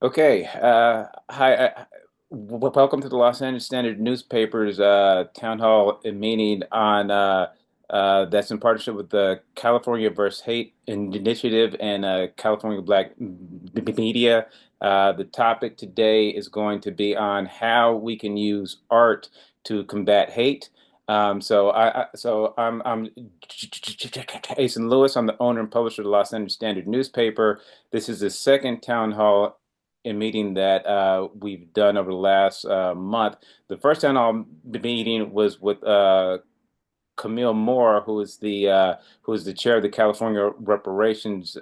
Okay. Hi. Welcome to the Los Angeles Standard Newspaper's town hall meeting on that's in partnership with the California vs. Hate Initiative and California Black Media. The topic today is going to be on how we can use art to combat hate. I'm Jason Lewis. I'm the owner and publisher of the Los Angeles Standard Newspaper. This is the second town hall meeting that we've done over the last month. The first town hall meeting was with Camille Moore, who is the chair of the California Reparations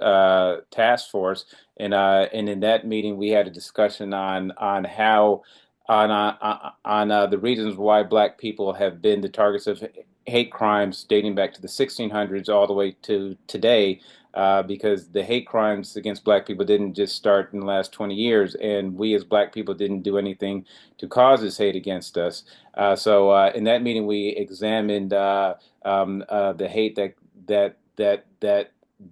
Task Force, and in that meeting we had a discussion on how on the reasons why Black people have been the targets of hate crimes dating back to the 1600s all the way to today. Because the hate crimes against Black people didn't just start in the last 20 years, and we as Black people didn't do anything to cause this hate against us. In that meeting, we examined the hate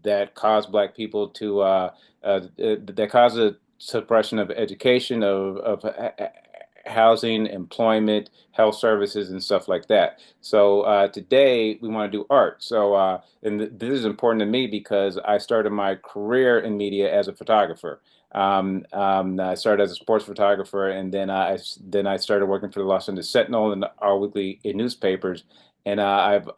that caused Black people to that caused the suppression of education, of housing, employment, health services, and stuff like that. Today we want to do art. And this is important to me because I started my career in media as a photographer. I started as a sports photographer, and then I started working for the Los Angeles Sentinel and our weekly newspapers. And I've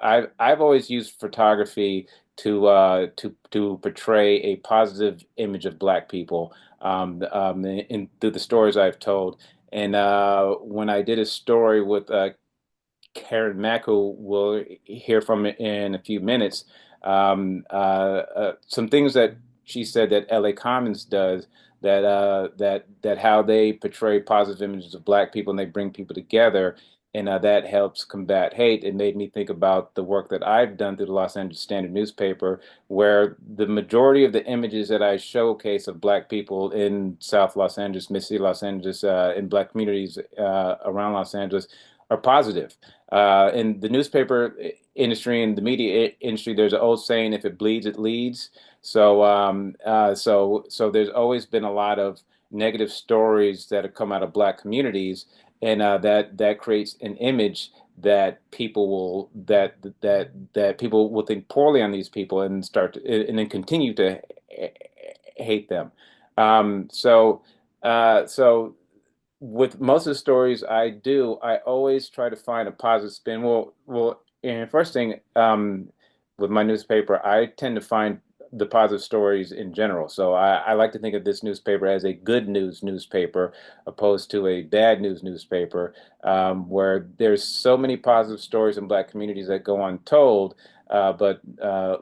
always used photography to portray a positive image of Black people through the stories I've told. And when I did a story with Karen Mack, who we'll hear from in a few minutes, some things that she said that LA Commons does that how they portray positive images of Black people and they bring people together. And that helps combat hate. It made me think about the work that I've done through the Los Angeles Standard newspaper, where the majority of the images that I showcase of Black people in South Los Angeles, Mid-City Los Angeles, in Black communities around Los Angeles are positive. In the newspaper industry and the media industry, there's an old saying, if it bleeds, it leads. So there's always been a lot of negative stories that have come out of Black communities, and that creates an image that people will think poorly on these people and and then continue to hate them. Um, so so with most of the stories I do, I always try to find a positive spin. And first thing, with my newspaper, I tend to find the positive stories in general. So I like to think of this newspaper as a good news newspaper, opposed to a bad news newspaper, where there's so many positive stories in Black communities that go untold. But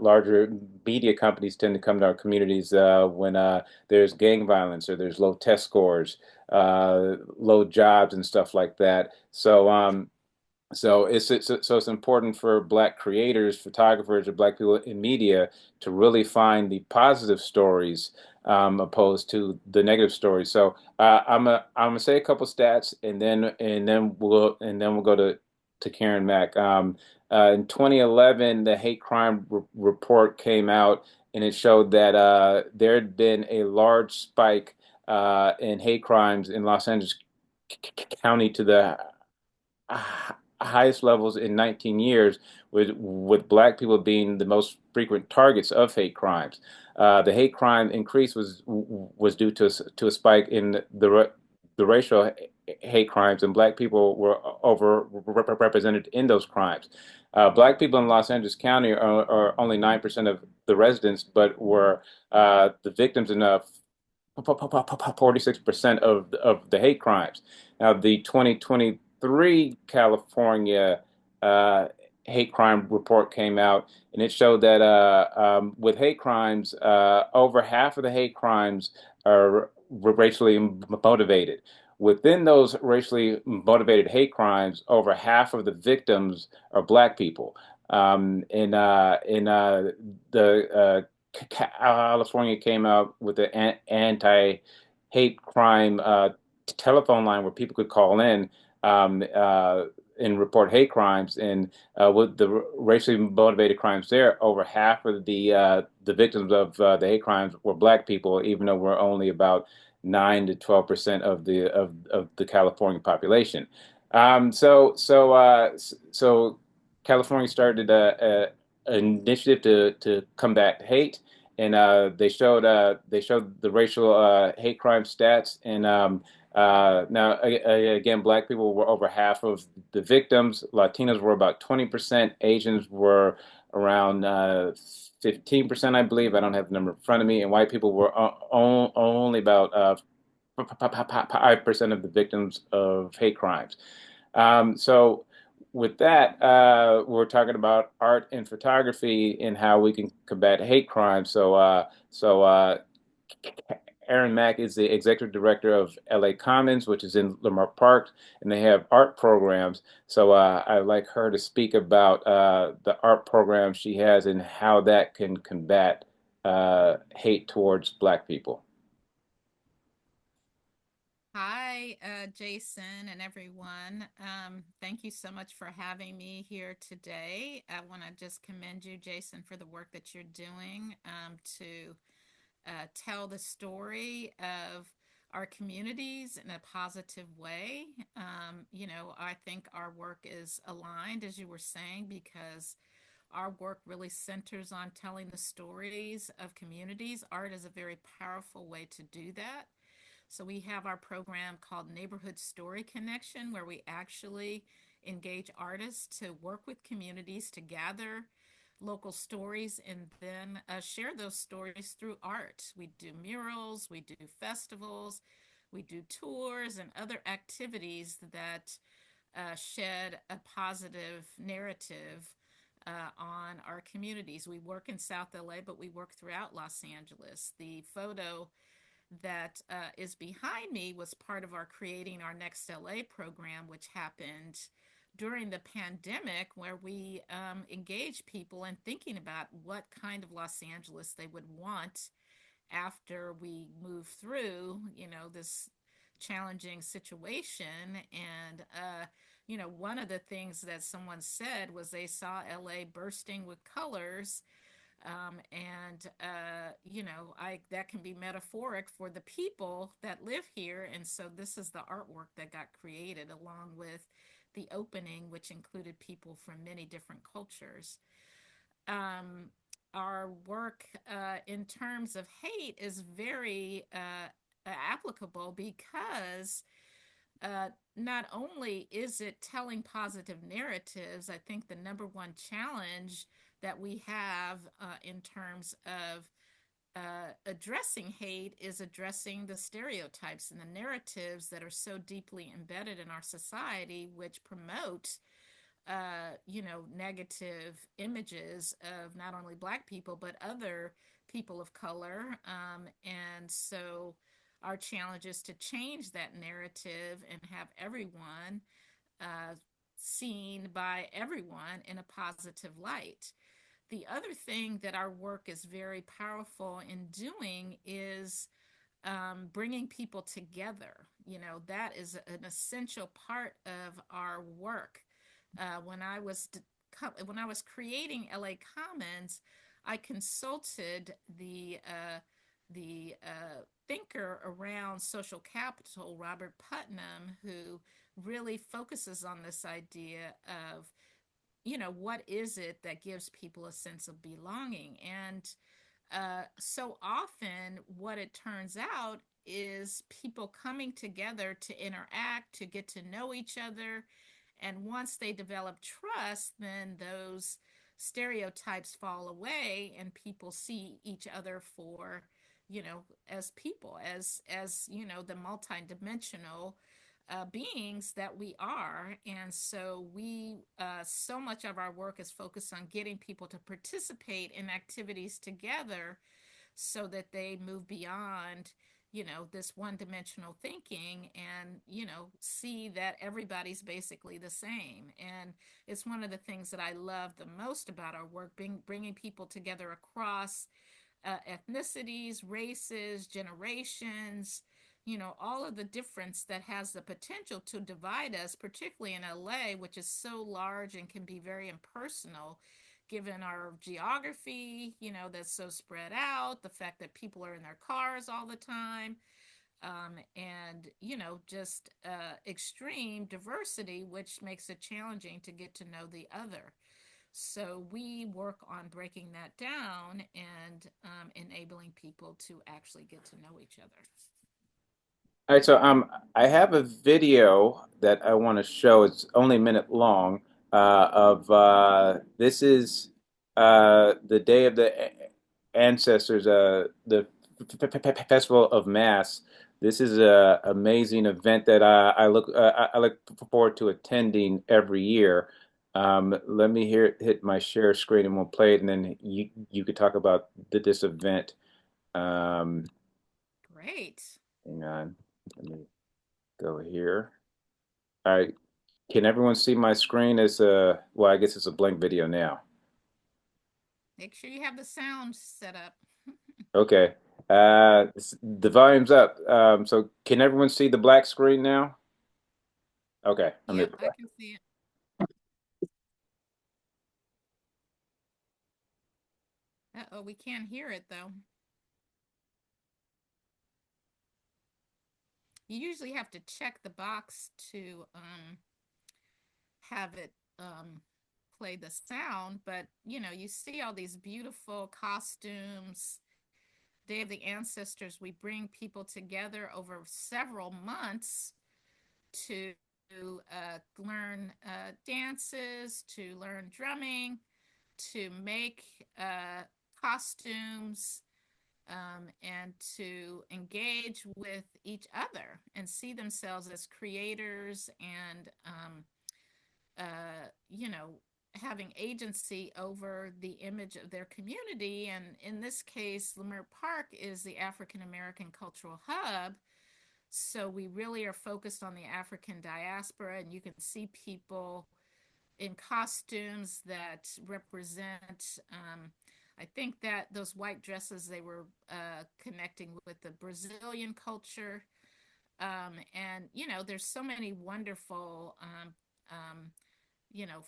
larger media companies tend to come to our communities when there's gang violence or there's low test scores, low jobs and stuff like that. So it's important for Black creators, photographers, or Black people in media to really find the positive stories, opposed to the negative stories. I'm gonna say a couple stats, and then we'll go to Karen Mack. In 2011, the hate crime report came out, and it showed that there had been a large spike in hate crimes in Los Angeles County to the highest levels in 19 years, with Black people being the most frequent targets of hate crimes. The hate crime increase was due to a spike in the racial hate crimes, and Black people were overrepresented in those crimes. Black people in Los Angeles County are only 9% of the residents, but were the victims in 46% of the hate crimes. Now, the 2023 California uh, hate crime report came out, and it showed that with hate crimes, over half of the hate crimes are racially motivated. Within those racially motivated hate crimes, over half of the victims are Black people. The California came out with an anti-hate crime telephone line where people could call in and report hate crimes. And with the racially motivated crimes there, over half of the victims of the hate crimes were black people, even though we're only about 9 to 12% of the California population. So California started an initiative to combat hate, and they showed the racial hate crime stats. And now again, black people were over half of the victims. Latinos were about 20%. Asians were around 15%, I believe. I don't have the number in front of me. And white people were only about 5% of the victims of hate crimes. So with that, we're talking about art and photography and how we can combat hate crime. So Karen Mack is the executive director of LA Commons, which is in Leimert Park, and they have art programs. So I'd like her to speak about the art program she has and how that can combat hate towards Black people. Hi, Jason and everyone. Thank you so much for having me here today. I want to just commend you, Jason, for the work that you're doing to tell the story of our communities in a positive way. I think our work is aligned, as you were saying, because our work really centers on telling the stories of communities. Art is a very powerful way to do that. So we have our program called Neighborhood Story Connection, where we actually engage artists to work with communities to gather local stories and then share those stories through art. We do murals, we do festivals, we do tours and other activities that shed a positive narrative on our communities. We work in South LA, but we work throughout Los Angeles. The photo that is behind me was part of our Creating Our Next LA program, which happened during the pandemic, where we engage people in thinking about what kind of Los Angeles they would want after we move through, this challenging situation. And, one of the things that someone said was they saw LA bursting with colors, I that can be metaphoric for the people that live here. And so this is the artwork that got created along with the opening, which included people from many different cultures. Um, our work in terms of hate is very applicable because not only is it telling positive narratives, I think the number one challenge that we have in terms of addressing hate is addressing the stereotypes and the narratives that are so deeply embedded in our society, which promote negative images of not only Black people, but other people of color. And so our challenge is to change that narrative and have everyone uh, seen by everyone in a positive light. The other thing that our work is very powerful in doing is bringing people together. That is an essential part of our work. When when I was creating LA Commons, I consulted the thinker around social capital, Robert Putnam, who really focuses on this idea of what is it that gives people a sense of belonging. And so often, what it turns out is people coming together to interact, to get to know each other. And once they develop trust, then those stereotypes fall away and people see each other for, as people, as the multidimensional beings that we are. And so so much of our work is focused on getting people to participate in activities together so that they move beyond, this one dimensional thinking and, see that everybody's basically the same. And it's one of the things that I love the most about our work, bringing people together across ethnicities, races, generations, all of the difference that has the potential to divide us, particularly in LA, which is so large and can be very impersonal. given our geography, that's so spread out, the fact that people are in their cars all the time, and just extreme diversity, which makes it challenging to get to know the other. So we work on breaking that down and enabling people to actually get to know each other. All right, so I have a video that I want to show. It's only a minute long. Of This is the Day of the Ancestors, the Festival of Mass. This is a amazing event that I look forward to attending every year. Let me hit my share screen and we'll play it, and then you could talk about this event. Um, Great. Hang on. Let me go here. All right. Can everyone see my screen? Well, I guess it's a blank video now. Make sure you have the sound set up. Okay. The volume's up. So can everyone see the black screen now? Okay. Yep, I can see it. Uh-oh, we can't hear it though. You usually have to check the box to have it play the sound, but you see all these beautiful costumes. Day of the Ancestors, we bring people together over several months to learn dances, to learn drumming, to make costumes, and to engage with each other and see themselves as creators and, you know, having agency over the image of their community. And in this case, Leimert Park is the African American Cultural Hub. So we really are focused on the African diaspora, and you can see people in costumes that represent, I think that those white dresses, they were connecting with the Brazilian culture. And, there's so many wonderful,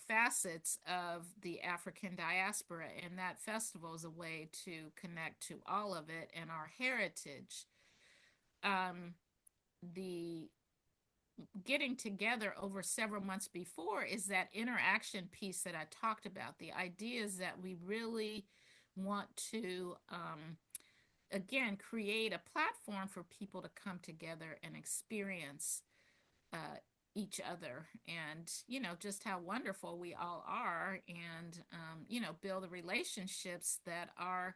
facets of the African diaspora. And that festival is a way to connect to all of it and our heritage. The getting together over several months before is that interaction piece that I talked about. The idea is that we really want to, again, create a platform for people to come together and experience uh, each other and, just how wonderful we all are and, build the relationships that are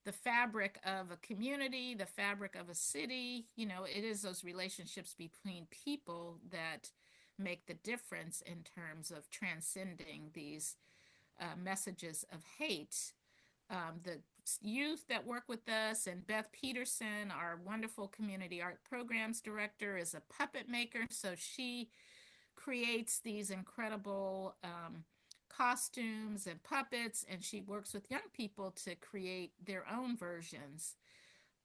the fabric of a community, the fabric of a city. It is those relationships between people that make the difference in terms of transcending these messages of hate. The youth that work with us, and Beth Peterson, our wonderful community art programs director, is a puppet maker. So she creates these incredible costumes and puppets, and she works with young people to create their own versions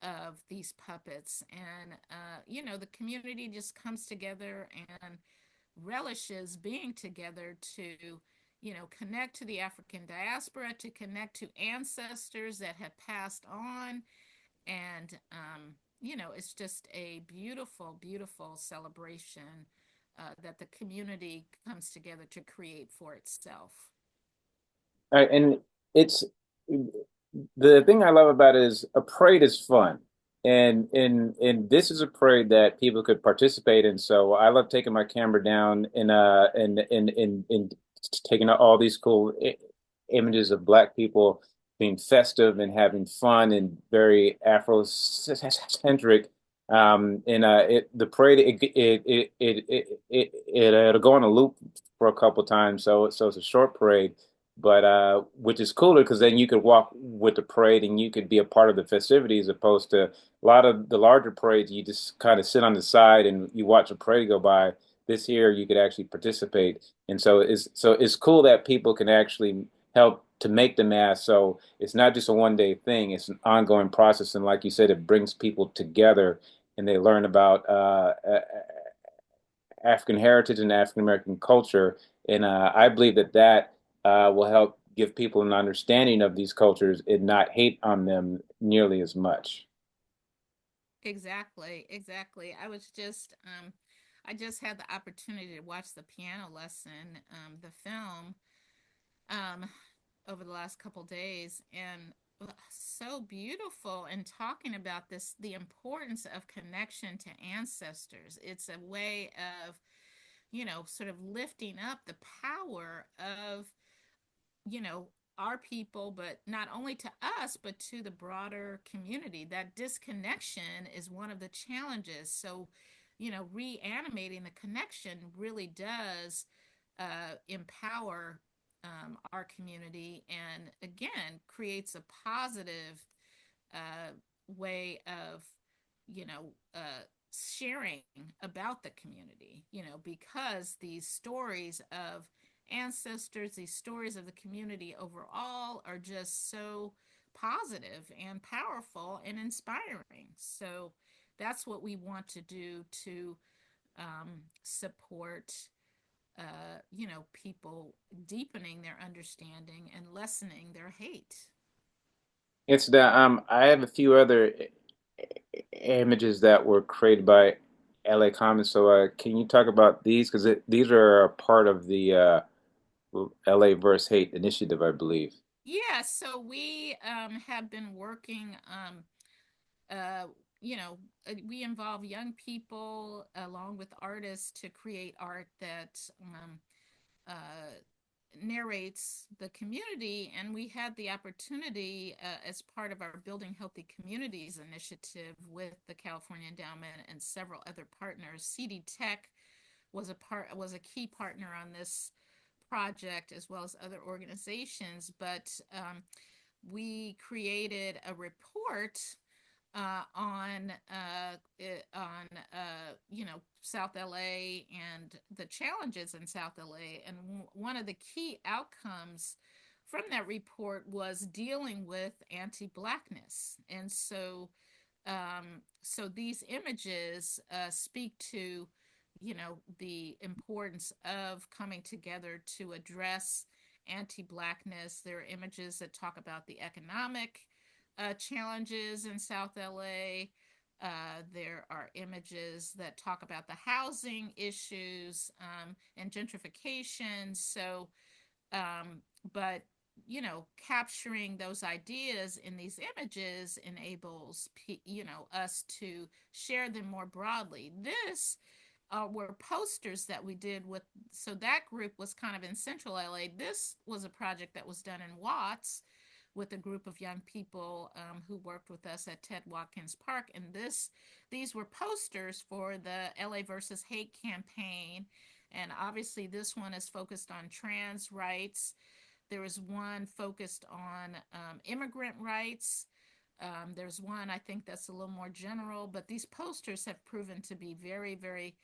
of these puppets. And, the community just comes together and relishes being together to, connect to the African diaspora, to connect to ancestors that have passed on. And, it's just a beautiful, beautiful celebration that the community comes together to create for itself. And it's the thing I love about it is a parade is fun. And this is a parade that people could participate in. So I love taking my camera down and taking all these cool images of Black people being festive and having fun and very Afrocentric. The parade it'll go on a loop for a couple times, so it's a short parade, but which is cooler because then you could walk with the parade and you could be a part of the festivities, opposed to a lot of the larger parades. You just kind of sit on the side and you watch a parade go by. This year, you could actually participate, and so it's cool that people can actually help to make the mass. So it's not just a one day thing; it's an ongoing process. And like you said, it brings people together and they learn about African heritage and African American culture. And I believe that will help give people an understanding of these cultures and not hate on them nearly as much. Exactly, exactly. I just had the opportunity to watch the piano lesson, the film, um, over the last couple days, and so beautiful. And talking about this, the importance of connection to ancestors. It's a way of, sort of lifting up the power of, you know, our people, but not only to us, but to the broader community. That disconnection is one of the challenges. So, reanimating the connection really does empower our community and again creates a positive uh, way of, you know, sharing about the community, because these stories of ancestors, these stories of the community overall are just so positive and powerful and inspiring. So that's what we want to do to support, people deepening their understanding and lessening their hate. It's that I have a few other images that were created by LA Commons. So can you talk about these? Because these are a part of the LA versus Hate initiative, I believe. Yeah, so we have been working, uh, we involve young people along with artists to create art that uh, narrates the community. And we had the opportunity, as part of our Building Healthy Communities initiative with the California Endowment and several other partners. CD Tech was a key partner on this project as well as other organizations. But we created a report on South LA and the challenges in South LA, and one of the key outcomes from that report was dealing with anti-blackness. And so these images speak to, the importance of coming together to address anti-blackness. There are images that talk about the economic challenges in South LA. There are images that talk about the housing issues and gentrification. But capturing those ideas in these images enables us to share them more broadly. This were posters that we did with, so that group was kind of in Central LA. This was a project that was done in Watts with a group of young people who worked with us at Ted Watkins Park. And these were posters for the LA versus Hate campaign. And obviously, this one is focused on trans rights. There was one focused on immigrant rights. There's one I think that's a little more general, but these posters have proven to be very, very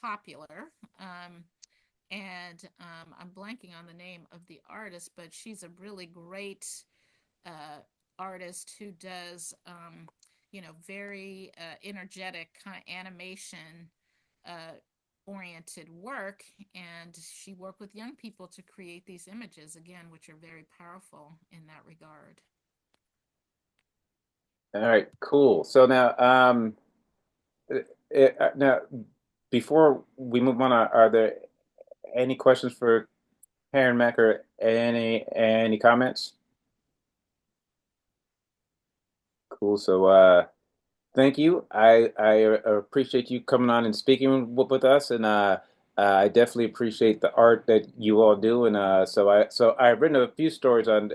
popular. And I'm blanking on the name of the artist, but she's a really great uh, artist who does, very energetic kind of animation uh, oriented work. And she worked with young people to create these images, again, which are very powerful in that regard. All right, cool. So now, now before we move on, are there any questions for Karen Mack or any comments? Cool. So thank you. I appreciate you coming on and speaking with us, and I definitely appreciate the art that you all do. And so I've written a few stories on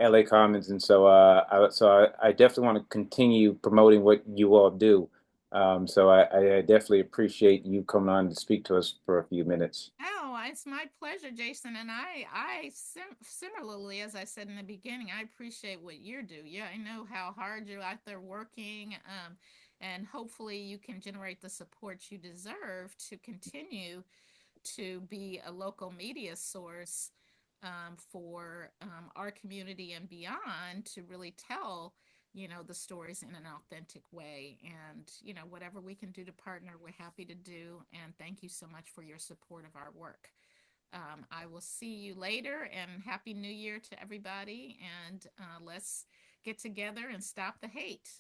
LA Commons, and I definitely want to continue promoting what you all do. I definitely appreciate you coming on to speak to us for a few minutes. Oh, it's my pleasure, Jason. And similarly, as I said in the beginning, I appreciate what you do. Yeah, I know how hard you're out there working, and hopefully you can generate the support you deserve to continue to be a local media source for our community and beyond to really tell, the stories in an authentic way. And, whatever we can do to partner, we're happy to do. And thank you so much for your support of our work. I will see you later, and Happy New Year to everybody. And let's get together and stop the hate.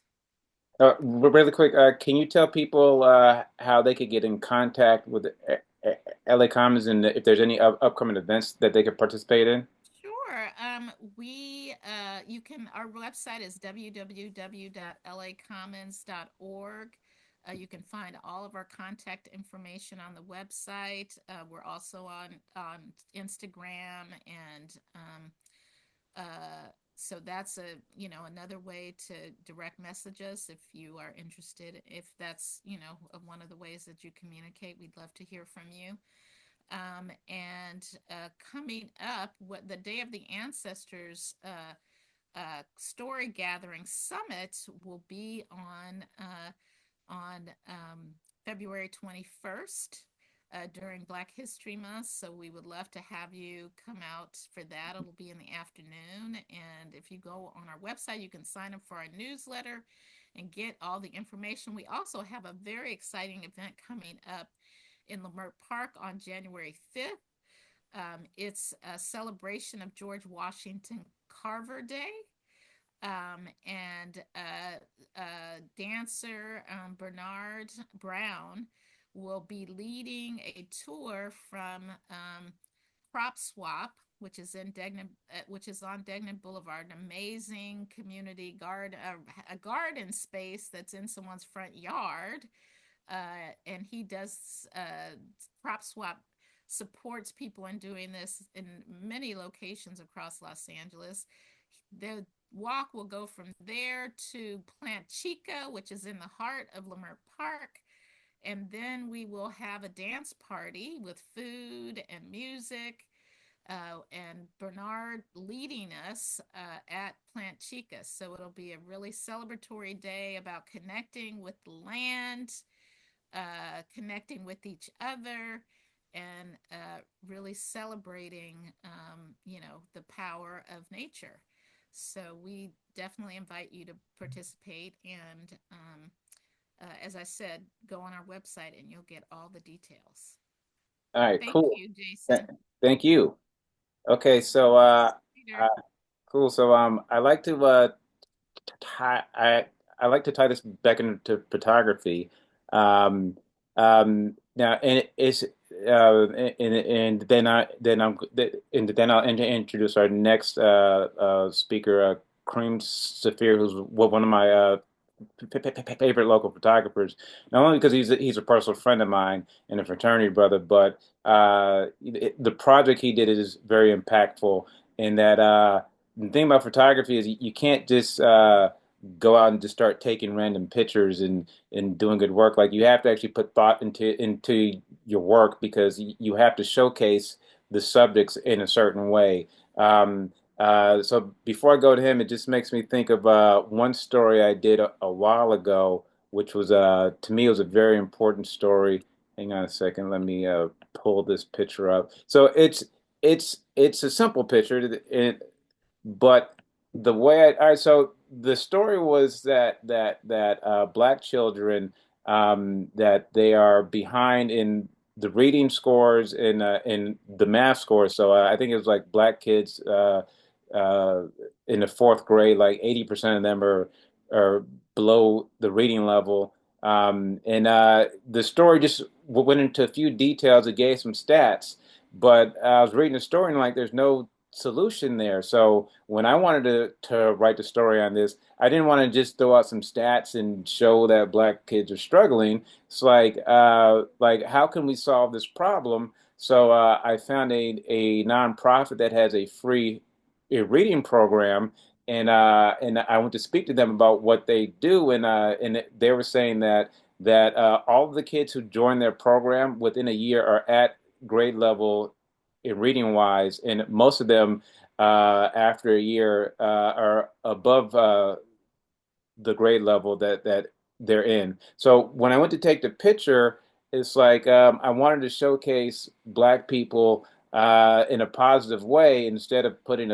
Really quick, can you tell people how they could get in contact with LA Commons and if there's any upcoming events that they could participate in? Sure. You can, our website is www.lacommons.org. You can find all of our contact information on the website. We're also on Instagram, and so that's another way to direct message us if you are interested. If that's, one of the ways that you communicate, we'd love to hear from you. And coming up, what the Day of the Ancestors Story Gathering Summit will be on February 21st. During Black History Month, so we would love to have you come out for that. It'll be in the afternoon, and if you go on our website, you can sign up for our newsletter and get all the information. We also have a very exciting event coming up in Leimert Park on January 5th. It's a celebration of George Washington Carver Day. And Dancer Bernard Brown will be leading a tour from Crop Swap, which is which is on Degnan Boulevard, an amazing community a garden space that's in someone's front yard. And he does Crop Swap supports people in doing this in many locations across Los Angeles. The walk will go from there to Plant Chica, which is in the heart of Leimert Park. And then we will have a dance party with food and music, and Bernard leading us at Plant Chica. So it'll be a really celebratory day about connecting with the land, connecting with each other, and really celebrating, the power of nature. So we definitely invite you to participate. And as I said, go on our website and you'll get all the details. All right, Thank cool. you, Th- Jason. Thank you. Okay, so Later. cool. So I like to tie I like to tie this back into photography. Um, Now, and it's and then I'll introduce our next speaker, Karim Saafir, who's one of my favorite local photographers. Not only because he's a personal friend of mine and a fraternity brother, but the project he did is very impactful. In that, the thing about photography is you can't just go out and just start taking random pictures and doing good work. Like you have to actually put thought into your work because you have to showcase the subjects in a certain way. So before I go to him, it just makes me think of one story I did a while ago, which was to me it was a very important story. Hang on a second, let me pull this picture up. So it's a simple picture, but the way all right, so the story was that black children that they are behind in the reading scores in the math scores. So I think it was like black kids uh, in the fourth grade, like 80% of them are below the reading level. And the story just went into a few details. It gave some stats, but I was reading the story and like there's no solution there. So when I wanted to write the story on this, I didn't want to just throw out some stats and show that black kids are struggling. It's like how can we solve this problem? So I found a nonprofit that has a reading program, and I went to speak to them about what they do, and they were saying that all of the kids who join their program within a year are at grade level in reading wise, and most of them after a year are above the grade level that they're in. So when I went to take the picture, it's like I wanted to showcase black people in a positive way instead of putting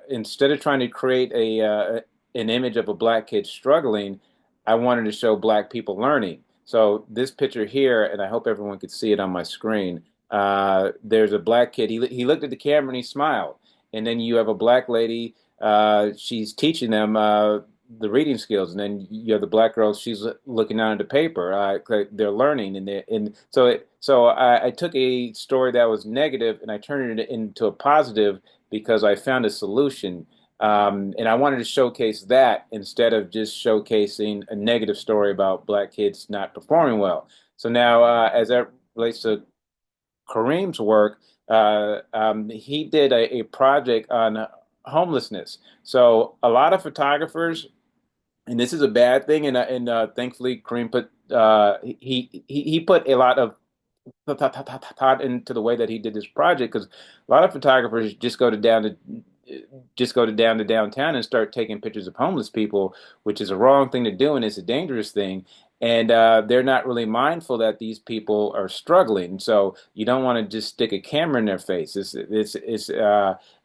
instead of trying to create an image of a black kid struggling, I wanted to show black people learning. So this picture here, and I hope everyone could see it on my screen. There's a black kid. He looked at the camera and he smiled. And then you have a black lady. She's teaching them the reading skills, and then you have the black girl. She's looking down at the paper. They're learning, and so I took a story that was negative and I turned it into a positive because I found a solution. And I wanted to showcase that instead of just showcasing a negative story about black kids not performing well. So now, as that relates to Karim's work, he did a project on homelessness. So a lot of photographers, and this is a bad thing, and thankfully Karim put he put a lot of thought into the way that he did this project because a lot of photographers just go to down to downtown and start taking pictures of homeless people, which is a wrong thing to do and it's a dangerous thing. And they're not really mindful that these people are struggling. So you don't want to just stick a camera in their face.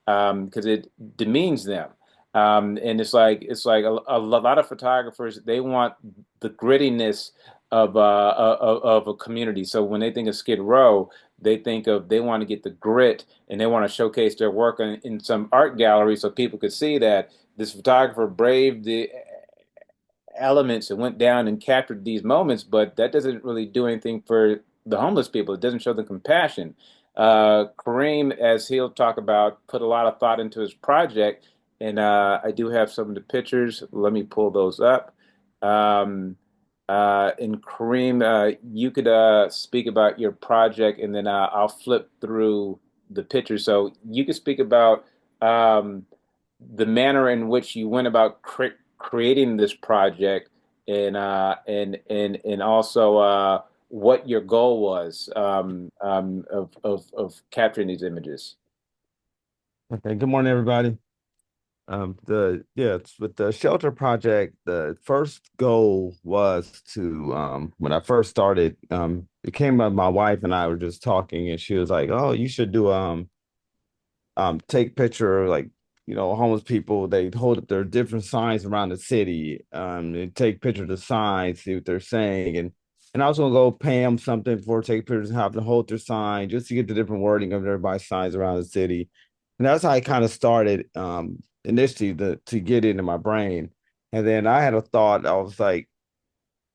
Because it demeans them. And it's like a lot of photographers they want the grittiness of a community. So when they think of Skid Row, they want to get the grit and they want to showcase their work in some art gallery so people could see that this photographer braved the elements and went down and captured these moments, but that doesn't really do anything for the homeless people. It doesn't show them compassion. Kareem, as he'll talk about, put a lot of thought into his project, and I do have some of the pictures. Let me pull those up. Um, and Kareem, you could speak about your project, and then I'll flip through the pictures. So you could speak about the manner in which you went about creating this project, and also what your goal was of capturing these images. Okay, good morning, everybody. With the shelter project, the first goal was to when I first started, it came up my wife and I were just talking and she was like, "Oh, you should do take picture like homeless people. They hold up their different signs around the city, and take picture of the signs, see what they're saying, and I was gonna go pay them something for take pictures and have them hold their sign just to get the different wording of everybody's signs around the city. And that's how I kind of started initially to get into my brain. And then I had a thought, I was like,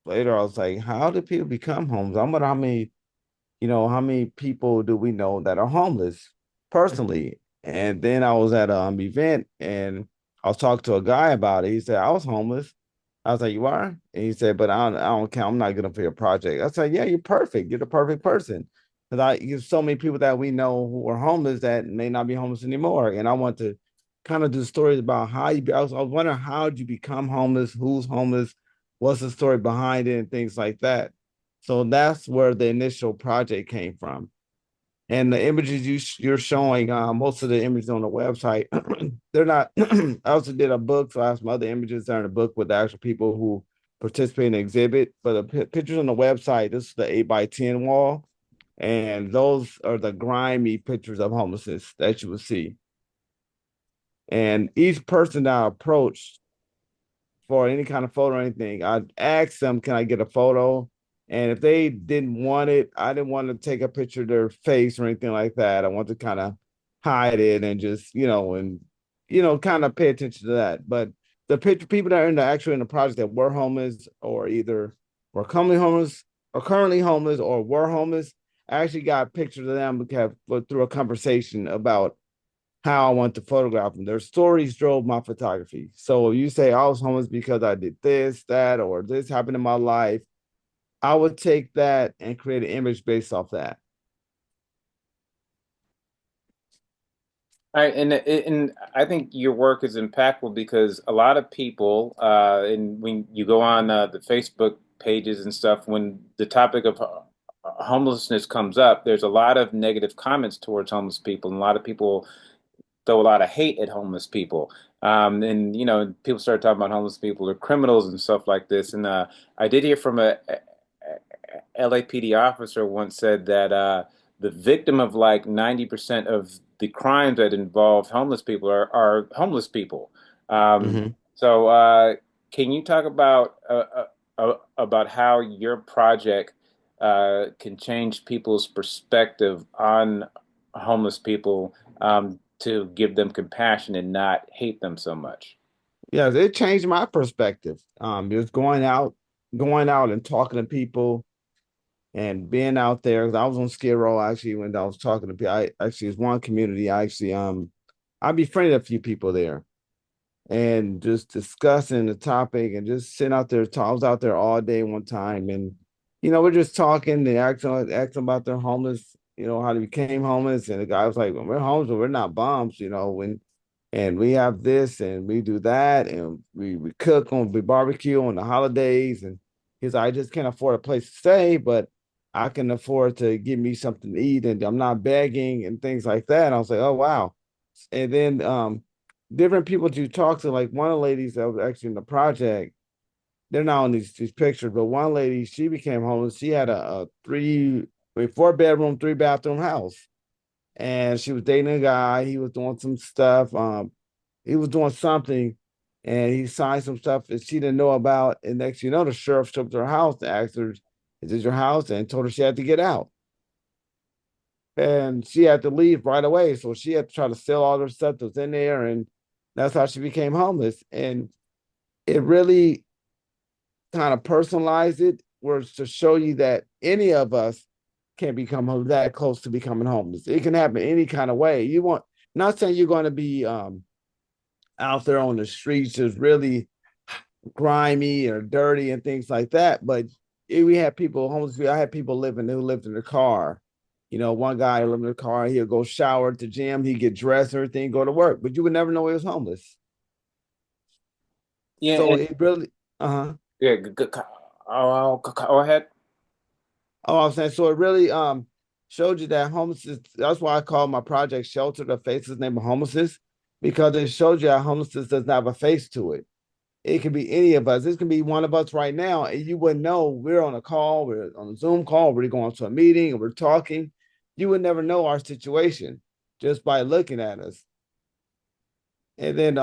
later, I was like, how do people become homeless? I wonder how many people do we know that are homeless personally? And then I was at an event and I was talking to a guy about it. He said, I was homeless. I was like, you are? And he said, but I don't count. I'm not good enough for your project. I said, yeah, you're perfect. You're the perfect person. Because there's so many people that we know who are homeless that may not be homeless anymore. And I want to kind of do stories about I was wondering, how did you become homeless? Who's homeless? What's the story behind it and things like that. So that's where the initial project came from. And the images you're showing, most of the images on the website, they're not. I also did a book, so I have some other images that are in the book with the actual people who participate in the exhibit. But the pictures on the website, this is the 8x10 wall, and those are the grimy pictures of homelessness that you will see. And each person that I approached for any kind of photo or anything, I'd ask them, can I get a photo? And if they didn't want it, I didn't want to take a picture of their face or anything like that. I want to kind of hide it and just, kind of pay attention to that. But the picture people that are in the project that were homeless or either were currently homeless or were homeless, I actually got pictures of them because through a conversation about how I want to photograph them. Their stories drove my photography. So if you say I was homeless because I did this, that, or this happened in my life, I would take that and create an image based off that. All right, and I think your work is impactful because a lot of people, and when you go on the Facebook pages and stuff, when the topic of homelessness comes up, there's a lot of negative comments towards homeless people, and a lot of people throw a lot of hate at homeless people. And people start talking about homeless people are criminals and stuff like this. And I did hear from a LAPD officer once said that the victim of like 90% of the crimes that involve homeless people are homeless people. Um, Mhm. so can you talk about how your project can change people's perspective on homeless people, to give them compassion and not hate them so much. Yeah, it changed my perspective. Just going out and talking to people and being out there. 'Cause I was on Skid Row actually when I was talking to people. I actually it's one community. I befriended a few people there and just discussing the topic and just sitting out there. I was out there all day one time, and we're just talking and asking about their homeless. How they became homeless, and the guy was like, well, "We're homeless, but we're not bums." And we have this and we do that, and we barbecue on the holidays. And he's like, "I just can't afford a place to stay, but I can afford to give me something to eat, and I'm not begging and things like that." And I was like, "Oh wow." And then different people you talk to, like one of the ladies that was actually in the project, they're not on these pictures, but one lady, she became homeless. She had a four bedroom, three bathroom house, and she was dating a guy. He was doing some stuff. He was doing something, and he signed some stuff that she didn't know about. And next, the sheriff showed up to her house to ask her, "Is this your house?" And told her she had to get out, and she had to leave right away. So she had to try to sell all her stuff that was in there, and that's how she became homeless. And it really kind of personalized it, was to show you that any of us can become that close to becoming homeless. It can happen any kind of way. Not saying you're going to be out there on the streets just really grimy or dirty and things like that, but we had people homeless. I had people who lived in the car. One guy lived in the car. He'll go shower at the gym. He'd get dressed, everything, go to work, but you would never know he was homeless. Yeah, So and it really, uh huh. yeah, go ahead. Oh, I'm saying so it really showed you that homelessness. That's why I call my project "Shelter the Faceless Name of Homelessness," because it showed you how homelessness does not have a face to it. It can be any of us. This can be one of us right now, and you wouldn't know. We're on a call, we're on a Zoom call, we're going to a meeting, and we're talking. You would never know our situation just by looking at us. And then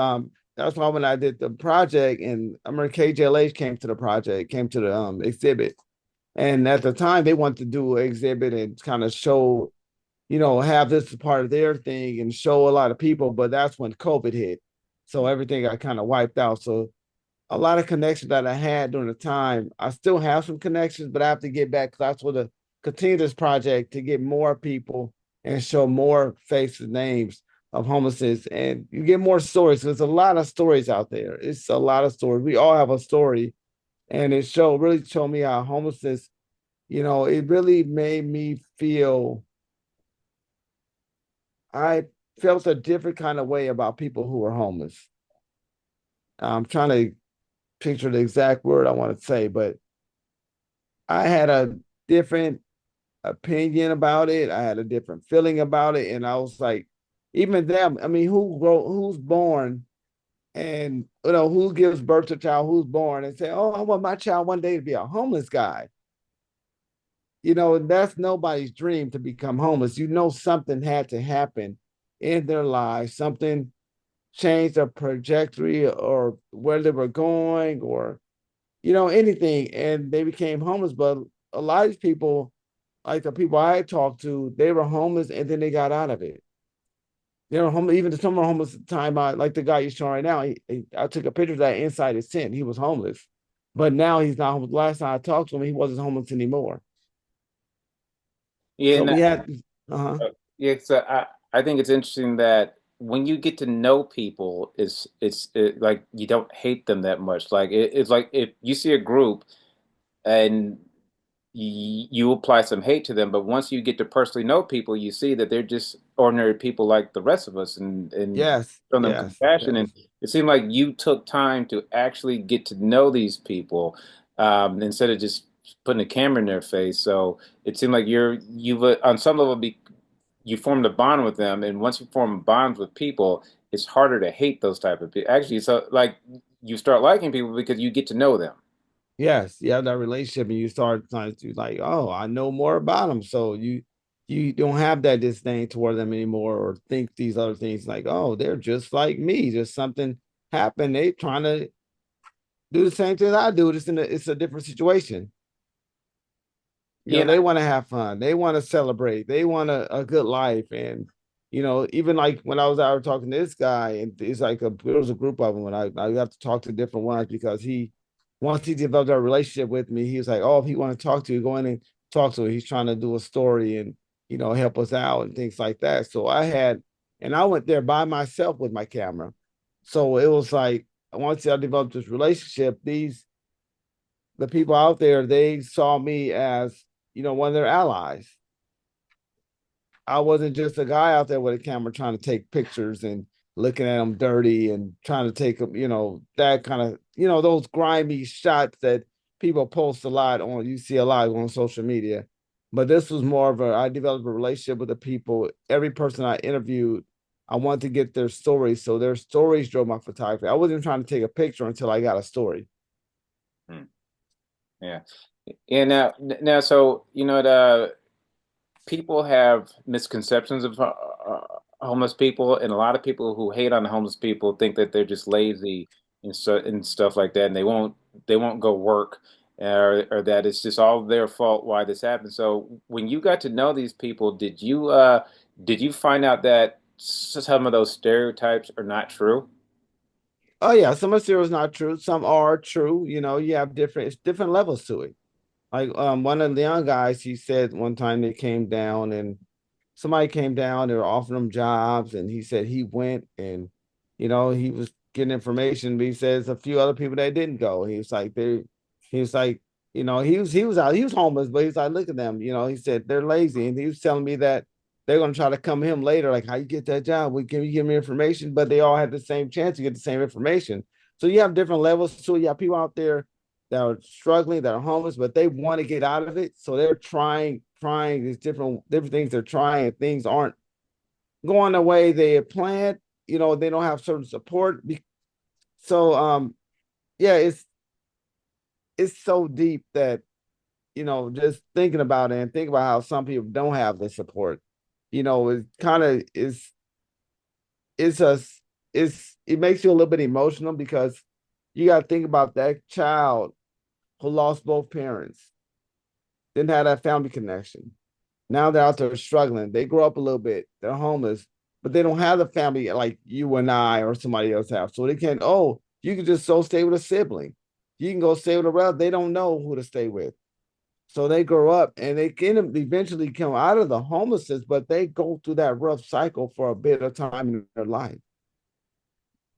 that's why when I did the project, and I remember KJLH came to the exhibit. And at the time, they wanted to do an exhibit and kind of show, have this as part of their thing and show a lot of people. But that's when COVID hit. So everything got kind of wiped out. So a lot of connections that I had during the time, I still have some connections, but I have to get back because I want to continue this project to get more people and show more faces, names of homelessness. And you get more stories. There's a lot of stories out there. It's a lot of stories. We all have a story. And really showed me how homelessness, it really made me feel, I felt a different kind of way about people who are homeless. I'm trying to picture the exact word I want to say, but I had a different opinion about it. I had a different feeling about it. And I was like, even them, I mean, who's born and, who gives birth to a child who's born and say, "Oh, I want my child one day to be a homeless guy." That's nobody's dream to become homeless. Something had to happen in their lives, something changed their trajectory or where they were going, or, anything. And they became homeless. But a lot of these people, like the people I talked to, they were homeless and then they got out of it. They were homeless, even some were homeless at the time. Like the guy you're showing right now, I took a picture of that inside his tent. He was homeless, but now he's not homeless. Last time I talked to him, he wasn't homeless anymore. Yeah, So and we had, uh-huh. yeah, so I think it's interesting that when you get to know people, like you don't hate them that much. Like it's like if you see a group and you apply some hate to them, but once you get to personally know people, you see that they're just ordinary people like the rest of us, and Yes, show them yes, compassion. And yes, it seemed like you took time to actually get to know these people, instead of just putting a camera in their face. So it seemed like you've on some level you formed a bond with them, and once you form bonds with people, it's harder to hate those type of people. Actually, so like you start liking people because you get to know them. yes. You have that relationship, and you start trying to like, oh, I know more about them. So you don't have that disdain toward them anymore, or think these other things like, oh, they're just like me. Just something happened. They trying to do the same thing I do. It's a different situation. Yeah, They want to have fun. They want to celebrate. They want a good life. And, even like when I was out talking to this guy, and it's like there was a group of them, and I have to talk to different ones because once he developed a relationship with me, he was like, oh, if he want to talk to you, go in and talk to him. He's trying to do a story and, help us out and things like that. So and I went there by myself with my camera. So it was like, once I developed this relationship, the people out there, they saw me as, one of their allies. I wasn't just a guy out there with a camera trying to take pictures and looking at them dirty and trying to take them, that kind of, those grimy shots that people post a lot on, you see a lot on social media. But this was more of I developed a relationship with the people. Every person I interviewed, I wanted to get their stories. So their stories drove my photography. I wasn't trying to take a picture until I got a story. Hmm. Yeah. And now, so the people have misconceptions of homeless people, and a lot of people who hate on the homeless people think that they're just lazy and stuff like that, and they won't go work, or that it's just all their fault why this happened. So when you got to know these people, did you find out that some of those stereotypes are not true? Oh yeah, some of it is not true. Some are true. You have different levels to it. Like one of the young guys, he said one time they came down and somebody came down, they were offering him jobs, and he said he went and he was getting information, but he says a few other people that didn't go. He was like, he was out, he was homeless, but he's like, look at them, he said they're lazy. And he was telling me that they're gonna try to come to him later, like, how you get that job? Can you give me information? But they all had the same chance to get the same information. So you have different levels. So you have people out there that are struggling, that are homeless, but they want to get out of it. So they're trying these different things. They're trying, things aren't going the way they had planned. They don't have certain support. So yeah, it's so deep that, just thinking about it and think about how some people don't have the support. It kind of it's a it makes you a little bit emotional because you got to think about that child who lost both parents, didn't have that family connection. Now they're out there struggling. They grow up a little bit. They're homeless, but they don't have the family like you and I or somebody else have. So they can't, oh, you can just stay with a sibling. You can go stay with a relative. They don't know who to stay with. So they grow up and they can eventually come out of the homelessness, but they go through that rough cycle for a bit of time in their life.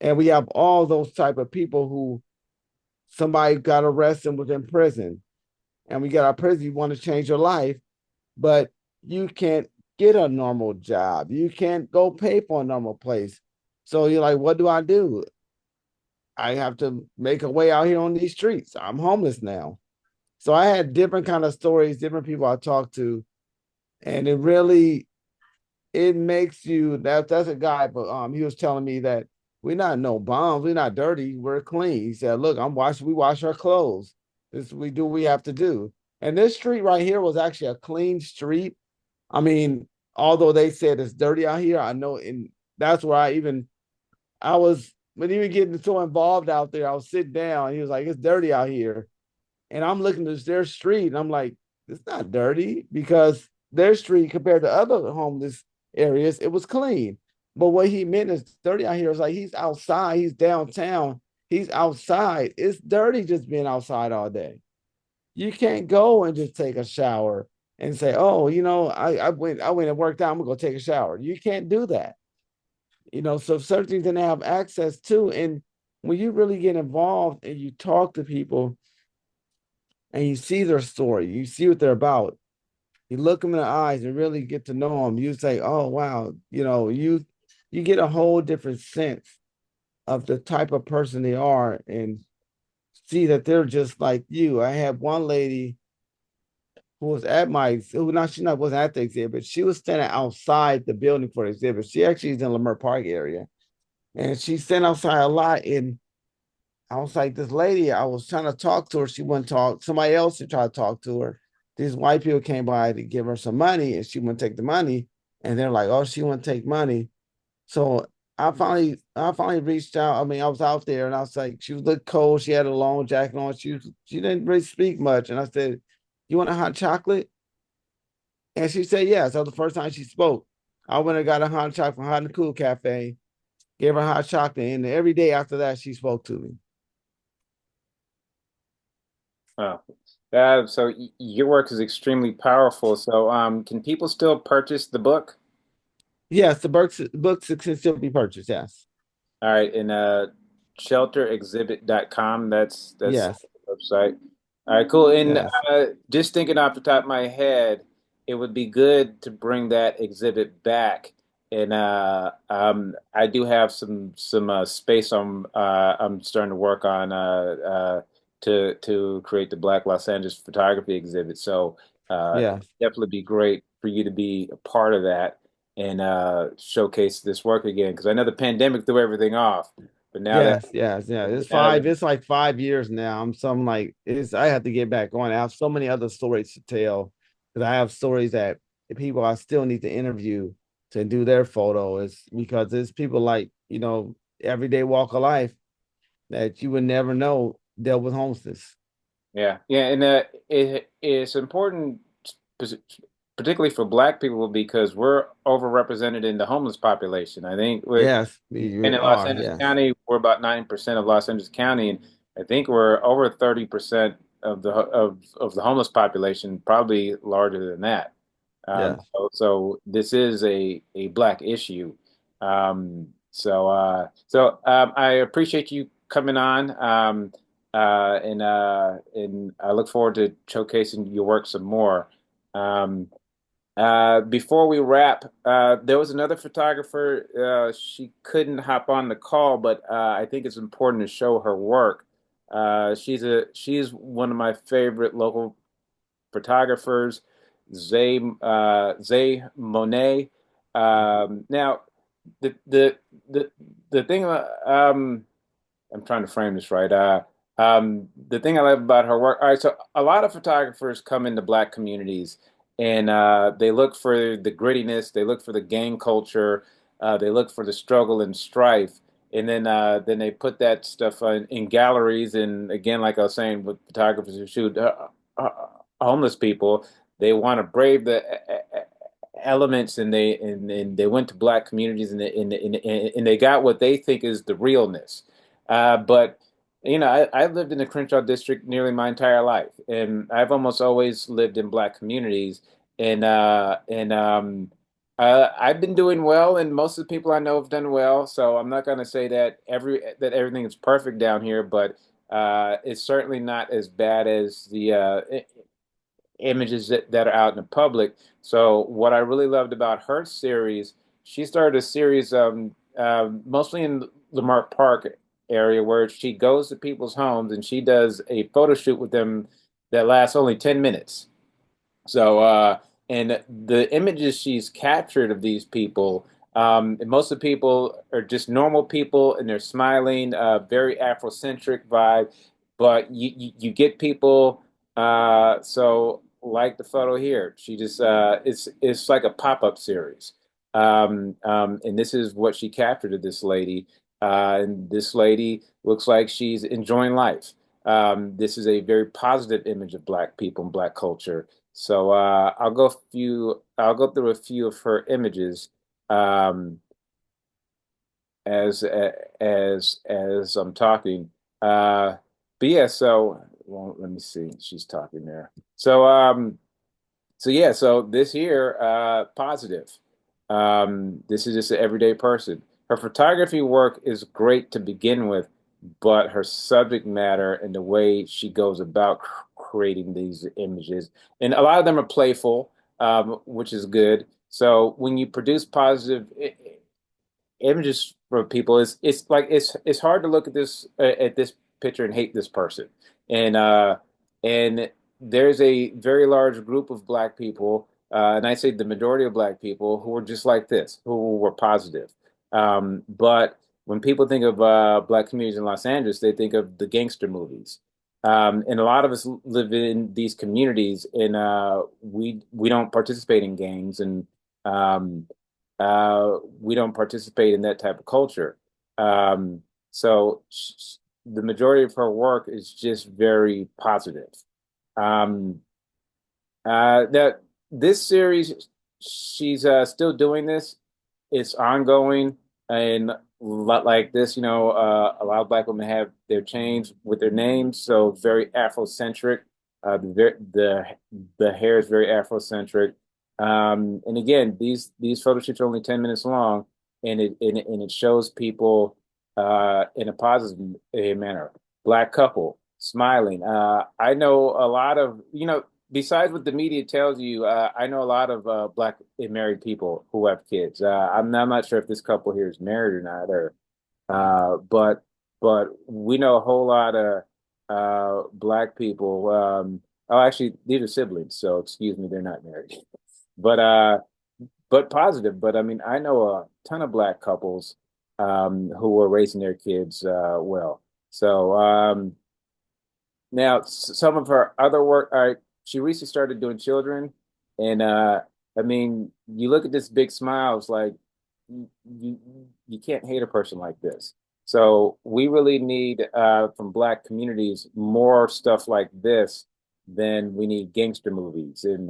And we have all those type of people who somebody got arrested and was in prison. And we got our prison, you want to change your life, but you can't get a normal job. You can't go pay for a normal place. So you're like, what do? I have to make a way out here on these streets. I'm homeless now. So I had different kind of stories, different people I talked to, and it makes you that's a guy, but he was telling me that we're not no bums, we're not dirty, we're clean. He said, look, we wash our clothes. This we do what we have to do. And this street right here was actually a clean street. I mean, although they said it's dirty out here, I know, and that's where I was when even getting so involved out there, I was sitting down. He was like, it's dirty out here. And I'm looking at their street and I'm like, it's not dirty because their street compared to other homeless areas, it was clean. But what he meant is dirty out here is like he's outside, he's downtown, he's outside. It's dirty just being outside all day. You can't go and just take a shower and say, oh, I went and worked out, I'm gonna go take a shower. You can't do that. So certain things they have access to. And when you really get involved and you talk to people and you see their story, you see what they're about, you look them in the eyes and really get to know them, you say, oh wow, you get a whole different sense of the type of person they are and see that they're just like you. I had one lady who was at my who not she not wasn't at the exhibit. She was standing outside the building for the exhibit. She actually is in Leimert Park area. And she standing outside a lot. And I was like, this lady, I was trying to talk to her. She wouldn't talk. Somebody else to try to talk to her. These white people came by to give her some money and she wouldn't take the money. And they're like, oh, she wouldn't take money. So I finally reached out. I mean, I was out there and I was like, she was look cold. She had a long jacket on. She didn't really speak much. And I said, you want a hot chocolate? And she said yes. That was the first time she spoke. I went and got a hot chocolate from Hot and Cool Cafe, gave her hot chocolate, and every day after that, she spoke to me. Oh. So your work is extremely powerful. So can people still purchase the book? Yes, the books can still be purchased. Yes, All right, and shelterexhibit.com, that's yes, the website. All right, cool. And yes, just thinking off the top of my head, it would be good to bring that exhibit back. And I do have some space I'm starting to work on to create the Black Los Angeles photography exhibit. So yes, definitely be great for you to be a part of that and showcase this work again because I know the pandemic threw everything off, but now that yes, yes, yeah. It's now that five. It's like 5 years now. I'm like it's. I have to get back on. I have so many other stories to tell because I have stories that the people I still need to interview to do their photo. Is because it's people like everyday walk of life that you would never know dealt with homelessness. yeah, and it's important, pers- particularly for Black people, because we're overrepresented in the homeless population. I think Yes, and we in Los are. Angeles Yes, County, we're about 9% of Los Angeles County, and I think we're over 30% of the homeless population, probably larger than that. yes, So this is a Black issue. So I appreciate you coming on, and I look forward to showcasing your work some more. Um, before we wrap, there was another photographer. She couldn't hop on the call, but I think it's important to show her work. She's one of my favorite local photographers, Zaye Monae. Now, the the the the thing I'm trying to frame this right. The thing I love about her work. All right, so a lot of photographers come into Black communities, and they look for the grittiness, they look for the gang culture, they look for the struggle and strife, and then they put that stuff in galleries. And again, like I was saying, with photographers who shoot uh, homeless people, they want to brave the elements, and they went to Black communities, and they got what they think is the realness. But I lived in the Crenshaw district nearly my entire life, and I've almost always lived in Black communities. And I've been doing well, and most of the people I know have done well. So I'm not going to say that everything is perfect down here, but it's certainly not as bad as the images that are out in the public. So what I really loved about her series, she started a series mostly in Leimert Park area where she goes to people's homes and she does a photo shoot with them that lasts only 10 minutes. So, and the images she's captured of these people, and most of the people are just normal people and they're smiling, very Afrocentric vibe. But you get people, so like the photo here, she just, it's like a pop-up series. And this is what she captured of this lady. And this lady looks like she's enjoying life. This is a very positive image of Black people and Black culture. So I'll go through a few of her images um, as as I'm talking. But yeah, so well, let me see. She's talking there. So yeah, so this here, positive. This is just an everyday person. Her photography work is great to begin with, but her subject matter and the way she goes about creating these images, and a lot of them are playful, which is good. So when you produce positive images for people, it's like it's hard to look at this picture and hate this person, and there's a very large group of Black people, and I say the majority of Black people who are just like this, who were positive. But when people think of Black communities in Los Angeles, they think of the gangster movies. And a lot of us live in these communities, and we don't participate in gangs, and we don't participate in that type of culture. So the majority of her work is just very positive. Um, that this series, she's still doing this. It's ongoing, and a lot like this, a lot of black women have their chains with their names, so very Afrocentric. The hair is very Afrocentric. And again, these photo shoots are only 10 minutes long, and it shows people in a positive manner. Black couple smiling. I know a lot of, besides what the media tells you, I know a lot of black and married people who have kids. I'm not sure if this couple here is married or not, or but we know a whole lot of black people. Oh, actually, these are siblings, so excuse me, they're not married. But but positive. But I mean, I know a ton of black couples who are raising their kids well. So now, some of her other work, she recently started doing children, and I mean, you look at this big smile, it's like you you can't hate a person like this. So we really need from Black communities more stuff like this than we need gangster movies and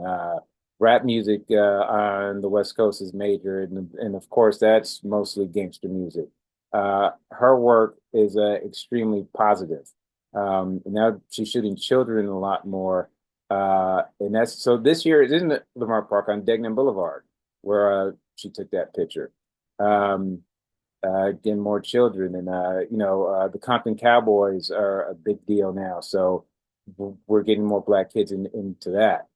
rap music on the West Coast is major, and of course that's mostly gangster music. Her work is extremely positive. Now she's shooting children a lot more. And that's so this year it isn't at Leimert Park on Degnan Boulevard where she took that picture. Um, Getting more children, and the Compton Cowboys are a big deal now. So we're getting more black kids into that.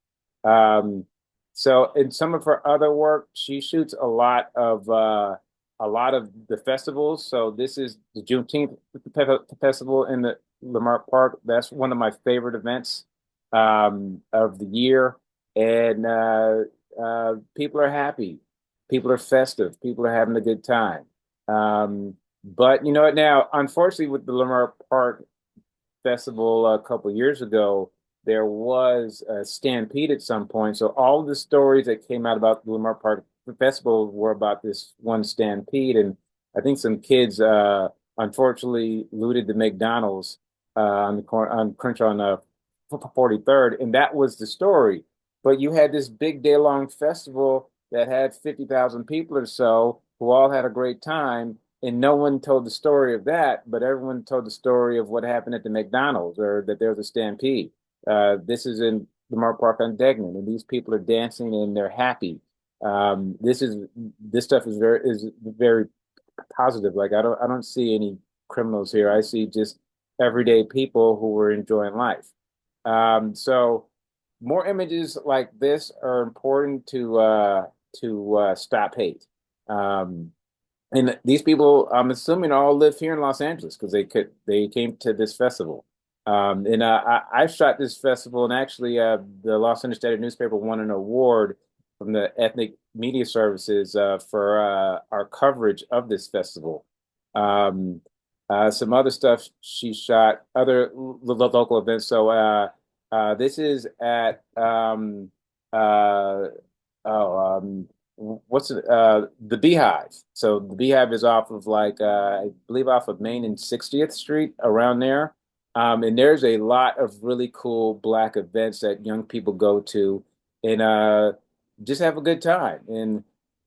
Um, so in some of her other work, she shoots a lot of the festivals. So this is the Juneteenth festival in the Leimert Park. That's one of my favorite events of the year, and people are happy, people are festive, people are having a good time. But you know what? Now, unfortunately, with the Leimert Park Festival a couple years ago, there was a stampede at some point. So all of the stories that came out about the Leimert Park Festival were about this one stampede, and I think some kids unfortunately looted the McDonald's on the corner on Crenshaw on 43rd, and that was the story. But you had this big day-long festival that had 50,000 people or so who all had a great time, and no one told the story of that, but everyone told the story of what happened at the McDonald's or that there was a stampede. This is in Lamar Park on Degnan, and these people are dancing and they're happy. This stuff is very positive. Like I don't see any criminals here. I see just everyday people who were enjoying life. So more images like this are important to stop hate. Um, and these people, I'm assuming, all live here in Los Angeles because they came to this festival. And I shot this festival, and actually, the Los Angeles State newspaper won an award from the Ethnic Media Services for our coverage of this festival. Um, some other stuff she shot, other local events. So this is at oh what's it the Beehive. So the Beehive is off of like I believe off of Main and 60th Street around there. And there's a lot of really cool black events that young people go to and just have a good time. And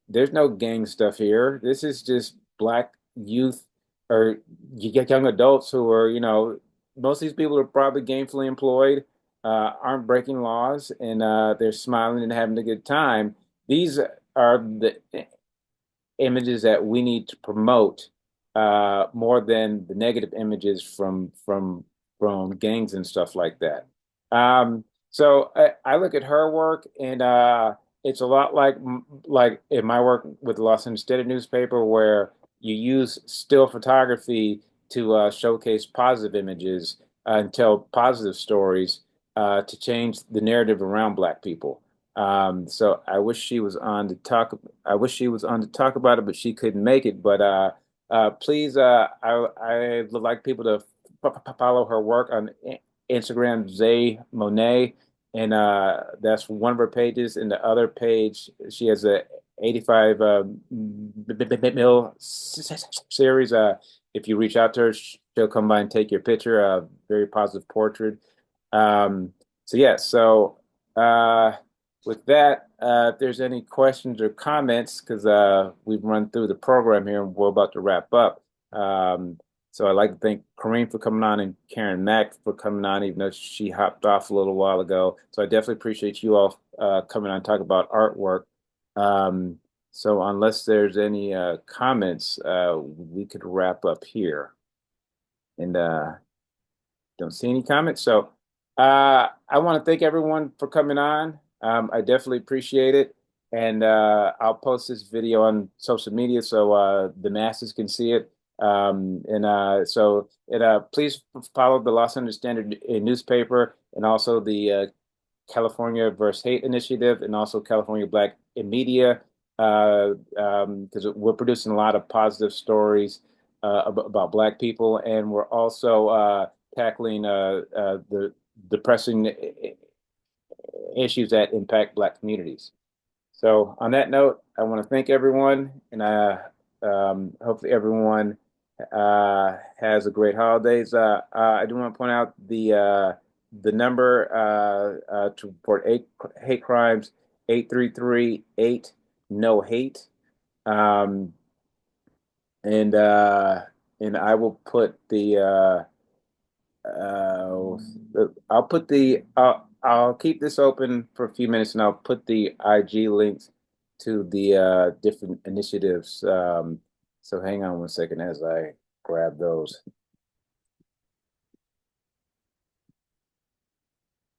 there's no gang stuff here. This is just black youth or you get young adults who are, most of these people are probably gainfully employed, aren't breaking laws, and they're smiling and having a good time. These are the images that we need to promote more than the negative images from gangs and stuff like that. So I look at her work, and it's a lot like in my work with the Los Angeles State newspaper, where you use still photography to showcase positive images and tell positive stories to change the narrative around Black people. So I wish she was on to talk. I wish she was on to talk about it, but she couldn't make it. But please, I would like people to follow her work on Instagram, Zaye Monae, and that's one of her pages. And the other page, she has a 85 mil series. If you reach out to her, she'll come by and take your picture. A very positive portrait. So yeah, so. with that, if there's any questions or comments, because we've run through the program here and we're about to wrap up. Um, so I'd like to thank Kareem for coming on and Karen Mack for coming on, even though she hopped off a little while ago. So I definitely appreciate you all coming on and talk about artwork. Um, so unless there's any comments, we could wrap up here. And don't see any comments. So I want to thank everyone for coming on. I definitely appreciate it. And I'll post this video on social media so the masses can see it. Please follow the Los Angeles Standard newspaper and also the California versus Hate Initiative and also California Black in Media because we're producing a lot of positive stories about Black people, and we're also tackling the depressing issues that impact Black communities. So, on that note, I want to thank everyone, and hopefully everyone has a great holidays. I do want to point out the number to report hate crimes 833-8 no hate. Um, and and I will put uh, I'll put I'll keep this open for a few minutes and I'll put the IG links to the different initiatives. So hang on one second as I grab those.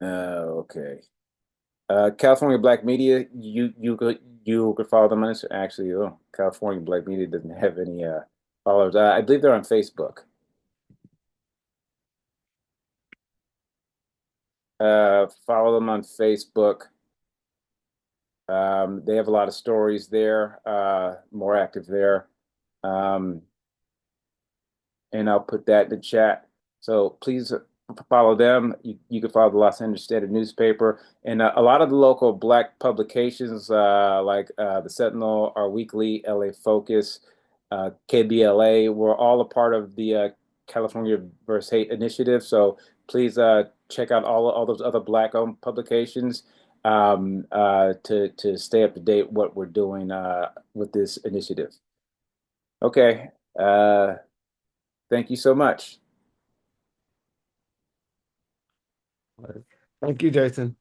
Okay. California Black Media, you could follow them on this. Actually, oh, California Black Media doesn't have any followers. I believe they're on Facebook. Follow them on Facebook. They have a lot of stories there, more active there. Um, and I'll put that in the chat. So please follow them. You can follow the Los Angeles Standard newspaper and a lot of the local Black publications like the Sentinel, Our Weekly, LA Focus, KBLA. We're all a part of the California versus Hate Initiative. So please check out all those other Black-owned publications to stay up to date what we're doing with this initiative. Okay. Thank you so much. Thank you, Jason.